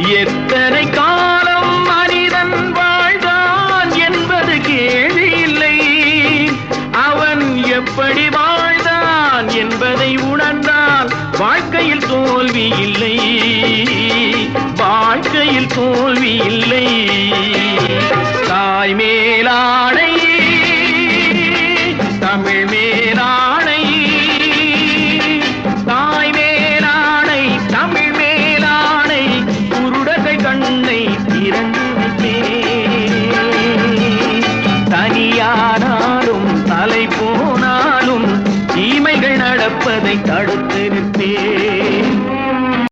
எத்தனை காலம் மனிதன் வாழ்ந்தான் என்பது கேள்வி இல்லை. அவன் எப்படி வாழ்ந்தான் என்பதை உணர்ந்தால் வாழ்க்கையில் தோல்வி இல்லை, வாழ்க்கையில் தோல்வி இல்லை.